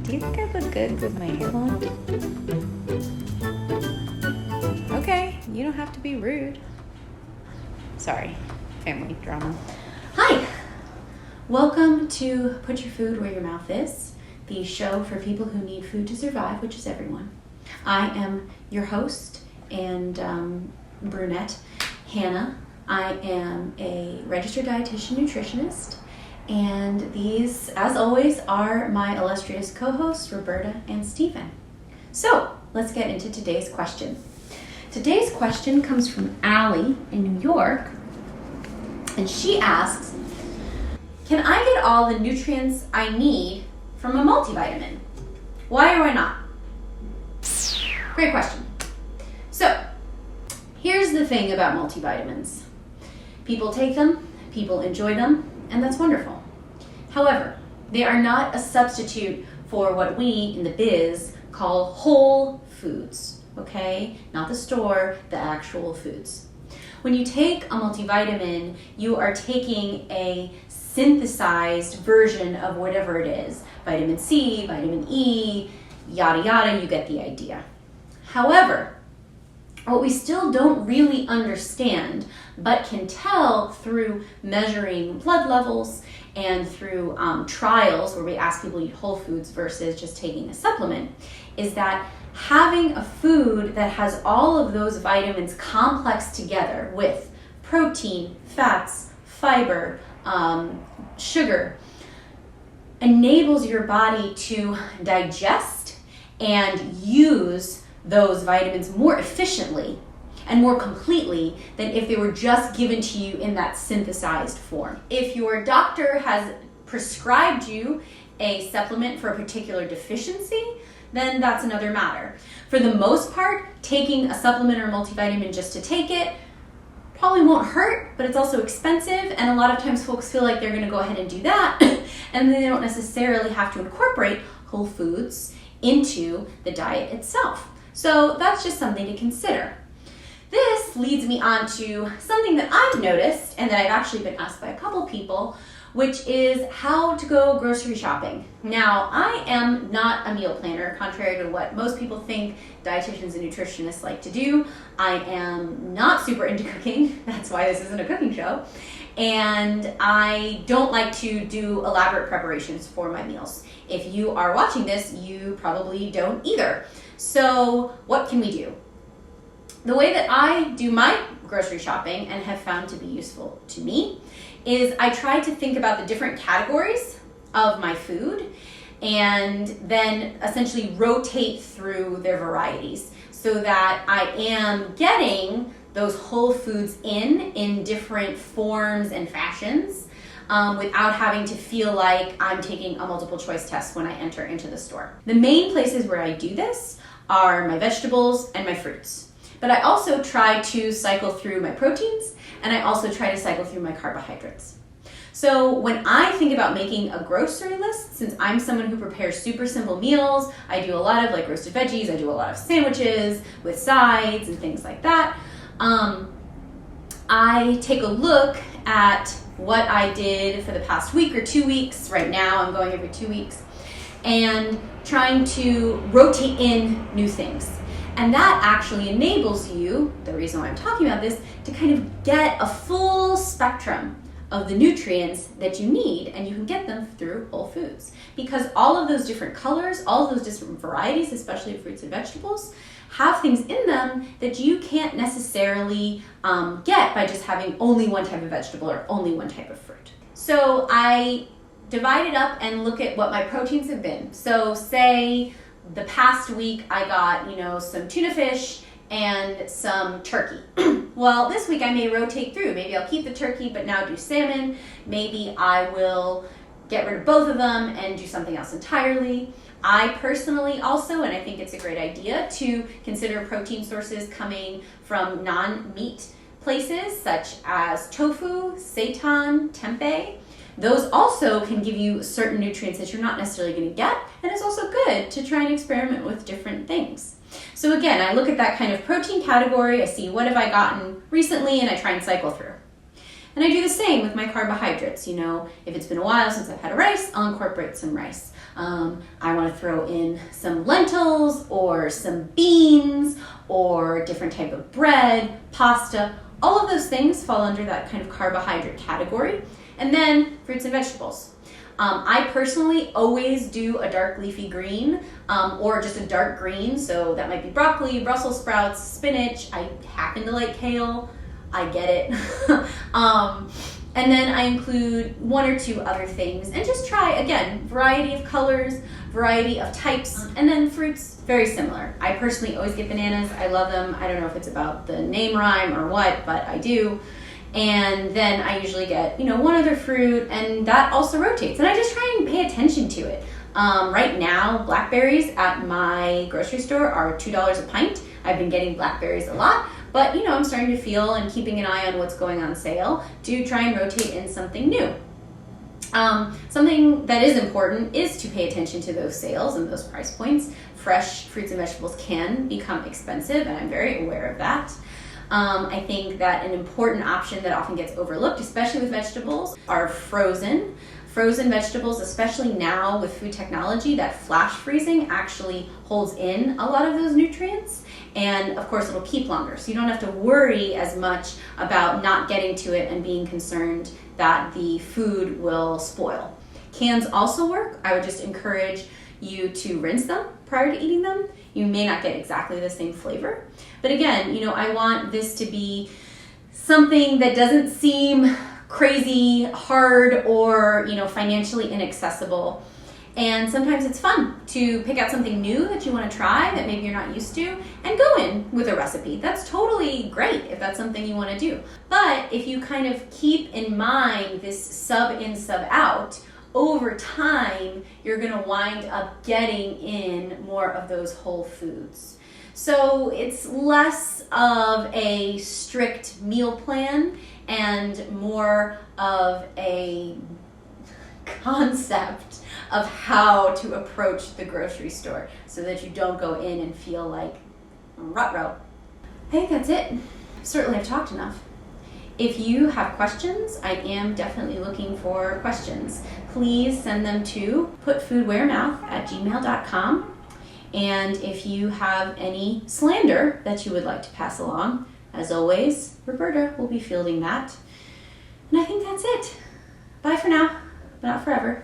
Do you think I look good with my hair blonde? Okay, you don't have to be rude. Sorry, family drama. Hi, welcome to Put Your Food Where Your Mouth Is, the show for people who need food to survive, which is everyone. I am your host and brunette, Hannah. I am a registered dietitian nutritionist, and these, as always, are my illustrious co-hosts, Roberta and Stephen. So, let's get into today's question. Today's question comes from Allie in New York, and she asks, can I get all the nutrients I need from a multivitamin? Why or why not? Great question. So, here's the thing about multivitamins. People take them, people enjoy them, and that's wonderful. However, they are not a substitute for what we in the biz call whole foods, okay? Not the store, the actual foods. When you take a multivitamin, you are taking a synthesized version of whatever it is. Vitamin C, vitamin E, yada yada, you get the idea. However, what we still don't really understand, but can tell through measuring blood levels and through trials where we ask people to eat whole foods versus just taking a supplement, is that having a food that has all of those vitamins complex together with protein, fats, fiber, sugar, enables your body to digest and use those vitamins more efficiently and more completely than if they were just given to you in that synthesized form. If your doctor has prescribed you a supplement for a particular deficiency, then that's another matter. For the most part, taking a supplement or multivitamin just to take it probably won't hurt, but it's also expensive, and a lot of times folks feel like they're going to go ahead and do that, and then they don't necessarily have to incorporate whole foods into the diet itself. So that's just something to consider. This leads me on to something that I've noticed and that I've actually been asked by a couple people, which is how to go grocery shopping. Now, I am not a meal planner, contrary to what most people think dietitians and nutritionists like to do. I am not super into cooking. That's why this isn't a cooking show. And I don't like to do elaborate preparations for my meals. If you are watching this, you probably don't either. So what can we do? The way that I do my grocery shopping and have found to be useful to me is I try to think about the different categories of my food and then essentially rotate through their varieties so that I am getting those whole foods in different forms and fashions without having to feel like I'm taking a multiple choice test when I enter into the store. The main places where I do this are my vegetables and my fruits. But I also try to cycle through my proteins, and I also try to cycle through my carbohydrates. So when I think about making a grocery list, since I'm someone who prepares super simple meals, I do a lot of like roasted veggies, I do a lot of sandwiches with sides and things like that. I take a look at what I did for the past week or 2 weeks. Right now I'm going every 2 weeks, and trying to rotate in new things. And that actually enables you, the reason why I'm talking about this, to kind of get a full spectrum of the nutrients that you need, and you can get them through whole foods. Because all of those different colors, all of those different varieties, especially of fruits and vegetables, have things in them that you can't necessarily get by just having only one type of vegetable or only one type of fruit. So I divide it up and look at what my proteins have been. So say the past week I got, some tuna fish and some turkey. Well, this week I may rotate through. Maybe I'll keep the turkey but now do salmon. Maybe I will get rid of both of them and do something else entirely. I personally also, and I think it's a great idea, to consider protein sources coming from non-meat places such as tofu, seitan, tempeh. Those also can give you certain nutrients that you're not necessarily going to get, and it's also good to try and experiment with different things. So again, I look at that kind of protein category, I see what have I gotten recently, and I try and cycle through. And I do the same with my carbohydrates. You know, if it's been a while since I've had a rice, I'll incorporate some rice. I want to throw in some lentils or some beans or different type of bread, pasta. All of those things fall under that kind of carbohydrate category. And then fruits and vegetables. I personally always do a dark leafy green or just a dark green. So that might be broccoli, Brussels sprouts, spinach. I happen to like kale. I get it. And then I include one or two other things and just try, again, variety of colors, variety of types, and then fruits, very similar. I personally always get bananas. I love them. I don't know if it's about the name rhyme or what, but I do. And then I usually get, one other fruit, and that also rotates. And I just try and pay attention to it. Right now, blackberries at my grocery store are $2 a pint. I've been getting blackberries a lot. But, I'm starting to feel and keeping an eye on what's going on sale to try and rotate in something new. Something that is important is to pay attention to those sales and those price points. Fresh fruits and vegetables can become expensive, and I'm very aware of that. I think that an important option that often gets overlooked, especially with vegetables, are frozen. Frozen vegetables, especially now with food technology, that flash freezing actually holds in a lot of those nutrients. And of course, it'll keep longer. So you don't have to worry as much about not getting to it and being concerned that the food will spoil. Cans also work. I would just encourage you to rinse them prior to eating them. You may not get exactly the same flavor. But again, I want this to be something that doesn't seem crazy, hard, or, financially inaccessible. And sometimes it's fun to pick out something new that you want to try that maybe you're not used to and go in with a recipe. That's totally great if that's something you want to do. But if you kind of keep in mind this sub in, sub out, over time, you're going to wind up getting in more of those whole foods. So it's less of a strict meal plan and more of a concept of how to approach the grocery store so that you don't go in and feel like ruh-roh. I think that's it. Certainly I've talked enough. If you have questions, I am definitely looking for questions. Please send them to putfoodwhereyourmouth@gmail.com. And if you have any slander that you would like to pass along, as always, Roberta will be fielding that. And I think that's it. Bye for now, but not forever.